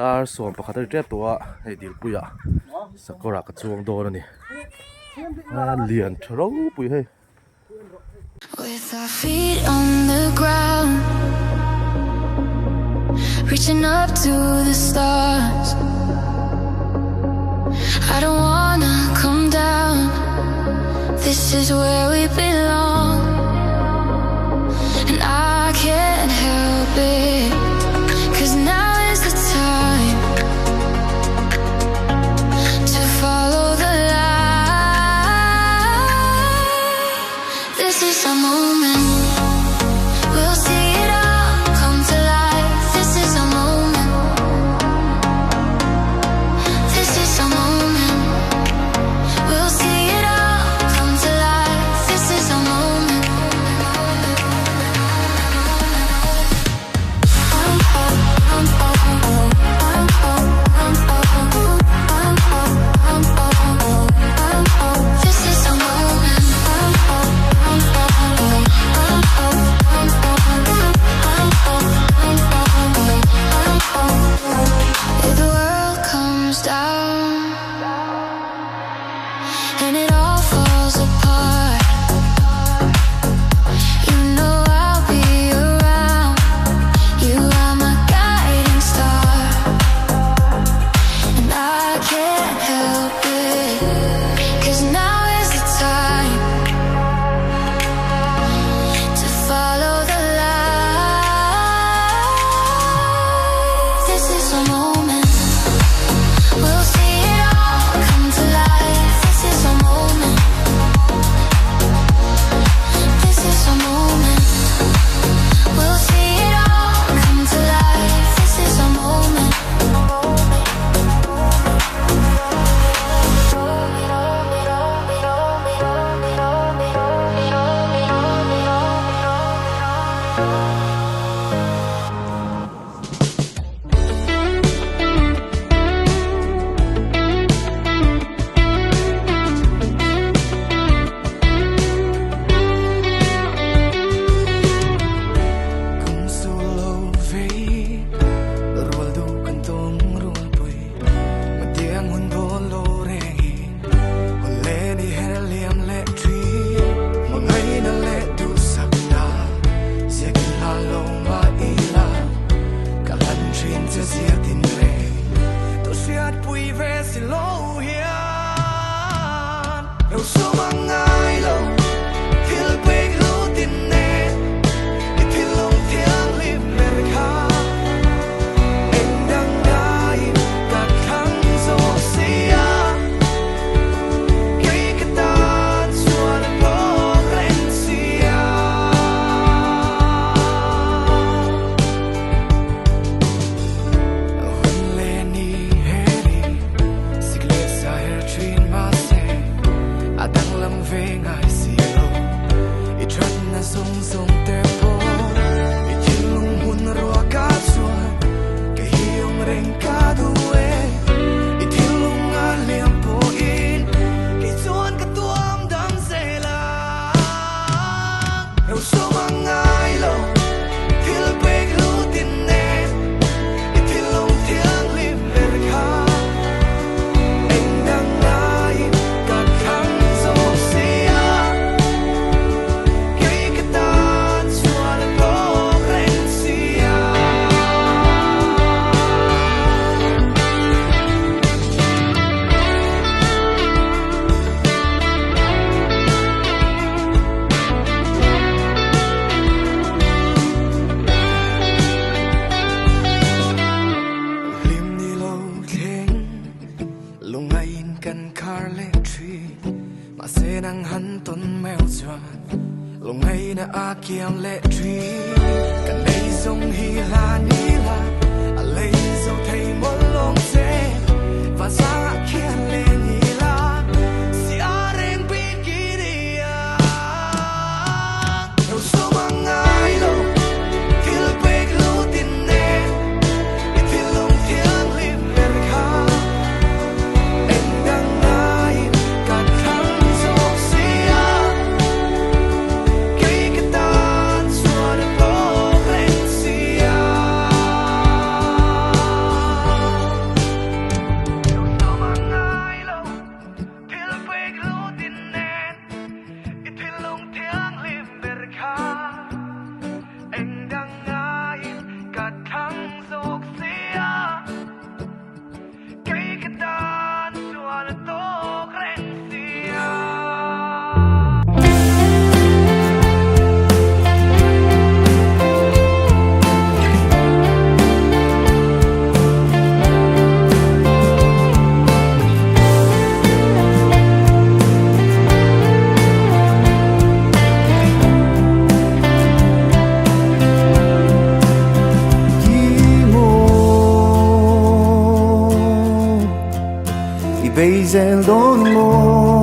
tar som pakhat a ret towa hei dil puya sakora ka chuang dawn ani lian tharo pui hei with our feet on the ground, reaching up to the stars. I don't wanna come down. This is where we belong, and I can't help it, 'cause now is the time to follow the light. This is a moment, we'll see it all come to life. This is a moment, this is a moment, we'll see it all come to life. This is a moment. This is a moment. If the world comes down and it all falls apart, you know I'll be around. You are my guiding star, and I can't help it, 'cause now is the time to follow the light. This is a moment, we'll see it all come to life. This is a moment, this is a moment, we'll see it all come to life. This is a moment. Kung solo vi rual du kan tong rual pui matiang hun bolo rengi hun le ni her liam le tri mangai na le du sakta sia kin la lo ma ila kalan trinจะเสียtin re to siat pui ve si lo hian ro so mangai lo feel big lo tin ne Hãy subscribe cho kênh Ghiền Mì Gõ để không kiam le tri kan nei song hi la ni la a lei zo thei mo long se va sa kian le ni la si a reng pi ki ria no so mangai lo feel big lo tin ne it feel long tiang lim mer kha en dang nai kan khang zo sia ke tan suan bây giờ đón mô